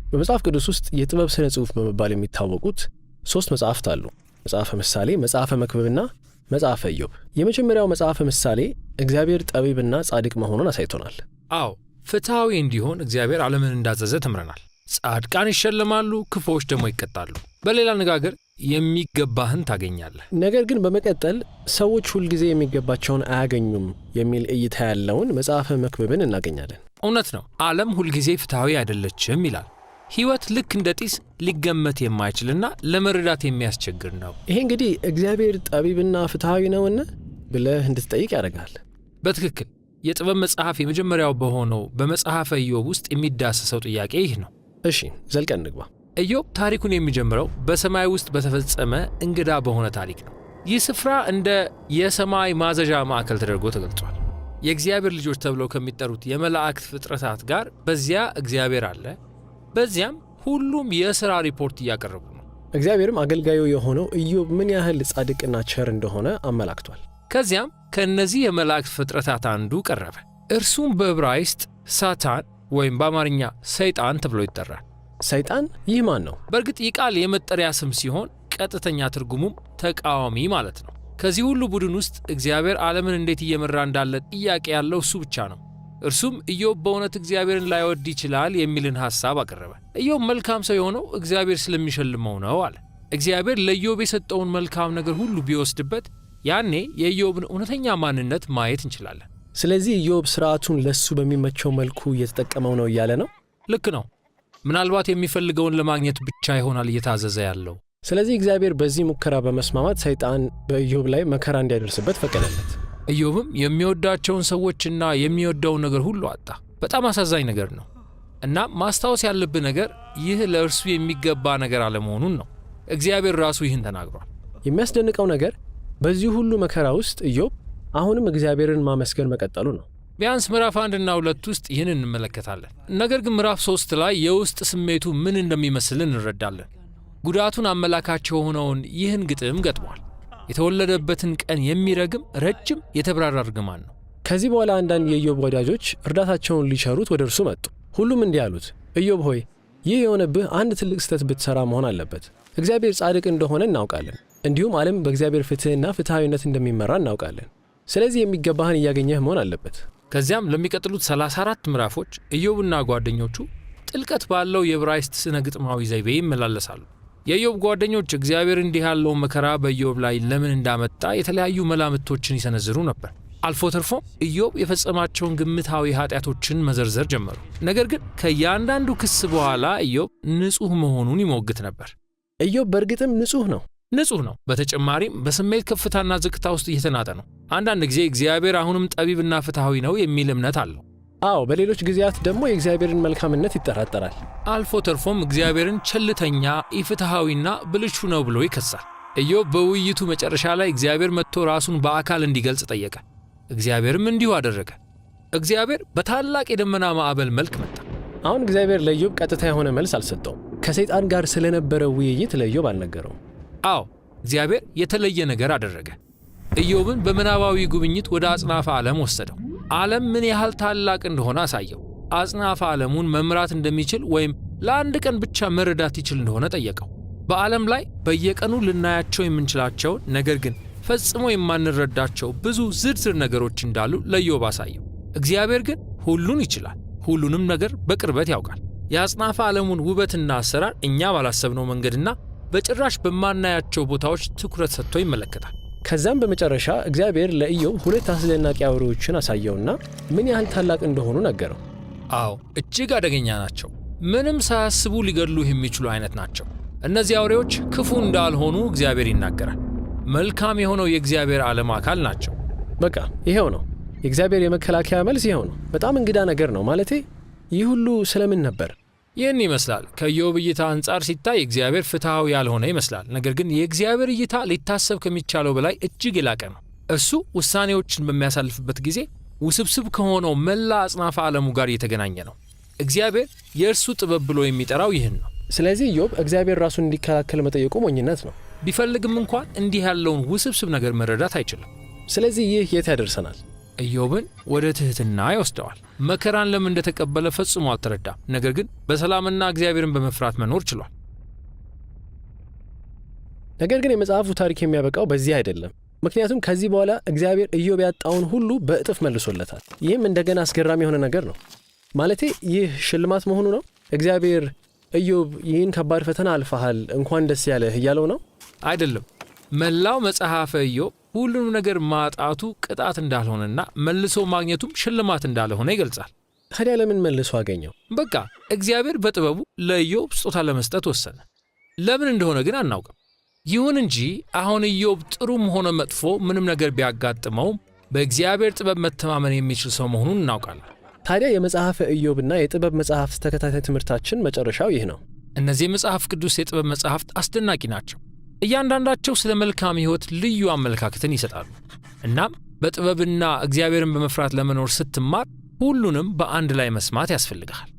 በመጽሐፍ ቅዱስ ውስጥ የጥበብ ስነ ጽሑፍ በመባል የሚታወቁት 3 መጽሐፍት አሉ። መጽሐፈ ምሳሌ፣ መጽሐፈ መክብብና መጽሐፈ ኢዮብ። የመጀመሪያው መጽሐፈ ምሳሌ እግዚአብሔር ጠቢብና ጻድቅ መሆኑን አሳይቶናል። አዎ፣ ፍትሐዊ እንዲሆን እግዚአብሔር ዓለምን እንዳዘዘ ተምረናል። ጻድቃን ይሸለማሉ፣ ክፉዎች ደግሞ ይቀጣሉ። በሌላ አነጋገር የሚገባህን ታገኛለህ። ነገር ግን በመቀጠል ሰዎች ሁልጊዜ የሚገባቸውን አያገኙም የሚል እይታ ያለውን መጽሐፈ መክብብን እናገኛለን። እውነት ነው፣ ዓለም ሁልጊዜ ፍትሐዊ አይደለችም ይላል። ሕይወት ልክ እንደ ጢስ ሊገመት የማይችልና ለመረዳት የሚያስቸግር ነው። ይሄ እንግዲህ እግዚአብሔር ጠቢብና ፍትሐዊ ነውን ብለህ እንድትጠይቅ ያደርጋል። በትክክል የጥበብ መጽሐፍ የመጀመሪያው በሆነው በመጽሐፈ ኢዮብ ውስጥ የሚዳሰሰው ጥያቄ ይህ ነው። እሺ፣ ዘልቀን እንግባ። ኢዮብ ታሪኩን የሚጀምረው በሰማይ ውስጥ በተፈጸመ እንግዳ በሆነ ታሪክ ነው። ይህ ስፍራ እንደ የሰማይ ማዘዣ ማዕከል ተደርጎ ተገልጿል። የእግዚአብሔር ልጆች ተብለው ከሚጠሩት የመላእክት ፍጥረታት ጋር በዚያ እግዚአብሔር አለ። በዚያም ሁሉም የሥራ ሪፖርት እያቀረቡ ነው። እግዚአብሔርም አገልጋዩ የሆነው ኢዮብ ምን ያህል ጻድቅና ቸር እንደሆነ አመላክቷል። ከዚያም ከእነዚህ የመላእክት ፍጥረታት አንዱ ቀረበ። እርሱም በዕብራይስጥ ሳታን ወይም በአማርኛ ሰይጣን ተብሎ ይጠራል። ሰይጣን ይህ ማን ነው? በእርግጥ ይህ ቃል የመጠሪያ ስም ሲሆን ቀጥተኛ ትርጉሙም ተቃዋሚ ማለት ነው። ከዚህ ሁሉ ቡድን ውስጥ እግዚአብሔር ዓለምን እንዴት እየመራ እንዳለ ጥያቄ ያለው እሱ ብቻ ነው። እርሱም ኢዮብ በእውነት እግዚአብሔርን ላይወድ ይችላል የሚልን ሐሳብ አቀረበ። ኢዮብ መልካም ሰው የሆነው እግዚአብሔር ስለሚሸልመው ነው አለ። እግዚአብሔር ለኢዮብ የሰጠውን መልካም ነገር ሁሉ ቢወስድበት ያኔ የኢዮብን እውነተኛ ማንነት ማየት እንችላለን። ስለዚህ ኢዮብ ሥርዓቱን ለሱ በሚመቸው መልኩ እየተጠቀመው ነው እያለ ነው? ልክ ነው። ምናልባት የሚፈልገውን ለማግኘት ብቻ ይሆናል እየታዘዘ ያለው። ስለዚህ እግዚአብሔር በዚህ ሙከራ በመስማማት ሰይጣን በኢዮብ ላይ መከራ እንዲያደርስበት ፈቀደለት። ኢዮብም የሚወዳቸውን ሰዎችና የሚወደውን ነገር ሁሉ አጣ። በጣም አሳዛኝ ነገር ነው። እና ማስታወስ ያለብህ ነገር ይህ ለእርሱ የሚገባ ነገር አለመሆኑን ነው። እግዚአብሔር ራሱ ይህን ተናግሯል። የሚያስደንቀው ነገር በዚህ ሁሉ መከራ ውስጥ ኢዮብ አሁንም እግዚአብሔርን ማመስገን መቀጠሉ ነው። ቢያንስ ምዕራፍ 1 እና 2 ውስጥ ይህን እንመለከታለን። ነገር ግን ምዕራፍ 3 ላይ የውስጥ ስሜቱ ምን እንደሚመስል እንረዳለን። ጉዳቱን አመላካች የሆነውን ይህን ግጥም ገጥሟል። የተወለደበትን ቀን የሚረግም ረጅም የተብራራ እርግማን ነው። ከዚህ በኋላ አንዳንድ የኢዮብ ወዳጆች እርዳታቸውን ሊቸሩት ወደ እርሱ መጡ። ሁሉም እንዲህ አሉት፣ ኢዮብ ሆይ ይህ የሆነብህ አንድ ትልቅ ስህተት ብትሠራ መሆን አለበት። እግዚአብሔር ጻድቅ እንደሆነ እናውቃለን፣ እንዲሁም ዓለም በእግዚአብሔር ፍትሕና ፍትሐዊነት እንደሚመራ እናውቃለን። ስለዚህ የሚገባህን እያገኘህ መሆን አለበት። ከዚያም ለሚቀጥሉት 34 ምዕራፎች ኢዮብና ጓደኞቹ ጥልቀት ባለው የዕብራይስጥ ስነ ግጥማዊ ዘይቤ ይመላለሳሉ። የኢዮብ ጓደኞች እግዚአብሔር እንዲህ ያለውን መከራ በኢዮብ ላይ ለምን እንዳመጣ የተለያዩ መላምቶችን ይሰነዝሩ ነበር። አልፎ ተርፎም ኢዮብ የፈጸማቸውን ግምታዊ ኃጢአቶችን መዘርዘር ጀመሩ። ነገር ግን ከእያንዳንዱ ክስ በኋላ ኢዮብ ንጹሕ መሆኑን ይሞግት ነበር። ኢዮብ በእርግጥም ንጹሕ ነው። በተጨማሪም በስሜት ከፍታና ዝቅታ ውስጥ እየተናጠ ነው። አንዳንድ ጊዜ እግዚአብሔር አሁንም ጠቢብና ፍትሐዊ ነው የሚል እምነት አለው። አዎ፣ በሌሎች ጊዜያት ደግሞ የእግዚአብሔርን መልካምነት ይጠራጠራል። አልፎ ተርፎም እግዚአብሔርን ቸልተኛ፣ ኢፍትሐዊና ብልሹ ነው ብሎ ይከሳል። ኢዮብ በውይይቱ መጨረሻ ላይ እግዚአብሔር መጥቶ ራሱን በአካል እንዲገልጽ ጠየቀ። እግዚአብሔርም እንዲሁ አደረገ። እግዚአብሔር በታላቅ የደመና ማዕበል መልክ መጣ። አሁን እግዚአብሔር ለኢዮብ ቀጥታ የሆነ መልስ አልሰጠውም። ከሰይጣን ጋር ስለነበረው ውይይት ለኢዮብ አልነገረውም። አዎ፣ እግዚአብሔር የተለየ ነገር አደረገ። ኢዮብን በምናባዊ ጉብኝት ወደ አጽናፈ ዓለም ወሰደው። ዓለም ምን ያህል ታላቅ እንደሆነ አሳየው። አጽናፈ ዓለሙን መምራት እንደሚችል ወይም ለአንድ ቀን ብቻ መረዳት ይችል እንደሆነ ጠየቀው። በዓለም ላይ በየቀኑ ልናያቸው የምንችላቸውን ነገር ግን ፈጽሞ የማንረዳቸው ብዙ ዝርዝር ነገሮች እንዳሉ ለኢዮብ አሳየው። እግዚአብሔር ግን ሁሉን ይችላል፣ ሁሉንም ነገር በቅርበት ያውቃል። የአጽናፈ ዓለሙን ውበትና አሰራር እኛ ባላሰብነው መንገድና በጭራሽ በማናያቸው ቦታዎች ትኩረት ሰጥቶ ይመለከታል። ከዛም በመጨረሻ እግዚአብሔር ለኢዮብ 2 አስደናቂ አውሬዎችን አሳየውና ምን ያህል ታላቅ እንደሆኑ ነገረው። አዎ፣ እጅግ አደገኛ ናቸው። ምንም ሳያስቡ ሊገድሉህ የሚችሉ አይነት ናቸው። እነዚህ አውሬዎች ክፉ እንዳልሆኑ እግዚአብሔር ይናገራል። መልካም የሆነው የእግዚአብሔር ዓለም አካል ናቸው። በቃ ይሄው ነው የእግዚአብሔር የመከላከያ መልስ። ይሄው ነው። በጣም እንግዳ ነገር ነው። ማለቴ ይህ ሁሉ ስለምን ነበር? ይህን ይመስላል። ከኢዮብ እይታ አንጻር ሲታይ እግዚአብሔር ፍትሐዊ ያልሆነ ይመስላል። ነገር ግን የእግዚአብሔር እይታ ሊታሰብ ከሚቻለው በላይ እጅግ የላቀ ነው። እሱ ውሳኔዎችን በሚያሳልፍበት ጊዜ ውስብስብ ከሆነው መላ አጽናፈ ዓለሙ ጋር እየተገናኘ ነው። እግዚአብሔር የእርሱ ጥበብ ብሎ የሚጠራው ይህን ነው። ስለዚህ ኢዮብ እግዚአብሔር ራሱን እንዲከላከል መጠየቁ ሞኝነት ነው። ቢፈልግም እንኳን እንዲህ ያለውን ውስብስብ ነገር መረዳት አይችልም። ስለዚህ ይህ የት ያደርሰናል? ኢዮብን ወደ ትሕትና ይወስደዋል። መከራን ለምን እንደተቀበለ ፈጽሞ አልተረዳም። ነገር ግን በሰላምና እግዚአብሔርን በመፍራት መኖር ችሏል። ነገር ግን የመጽሐፉ ታሪክ የሚያበቃው በዚህ አይደለም። ምክንያቱም ከዚህ በኋላ እግዚአብሔር ኢዮብ ያጣውን ሁሉ በእጥፍ መልሶለታል። ይህም እንደገና አስገራሚ የሆነ ነገር ነው። ማለቴ ይህ ሽልማት መሆኑ ነው። እግዚአብሔር ኢዮብ ይህን ከባድ ፈተና አልፈሃል፣ እንኳን ደስ ያለህ እያለው ነው? አይደለም። መላው መጽሐፈ ኢዮብ ሁሉንም ነገር ማጣቱ ቅጣት እንዳልሆነና መልሶ ማግኘቱም ሽልማት እንዳልሆነ ይገልጻል። ታዲያ ለምን መልሶ አገኘው? በቃ እግዚአብሔር በጥበቡ ለኢዮብ ስጦታ ለመስጠት ወሰነ። ለምን እንደሆነ ግን አናውቅም። ይሁን እንጂ አሁን ኢዮብ ጥሩም ሆነ መጥፎ ምንም ነገር ቢያጋጥመውም በእግዚአብሔር ጥበብ መተማመን የሚችል ሰው መሆኑን እናውቃለን። ታዲያ የመጽሐፈ ኢዮብና የጥበብ መጽሐፍት ተከታታይ ትምህርታችን መጨረሻው ይህ ነው። እነዚህ የመጽሐፍ ቅዱስ የጥበብ መጽሐፍት አስደናቂ ናቸው። እያንዳንዳቸው ስለ መልካም ሕይወት ልዩ አመለካከትን ይሰጣሉ። እናም በጥበብና እግዚአብሔርን በመፍራት ለመኖር ስትማር ሁሉንም በአንድ ላይ መስማት ያስፈልግሃል።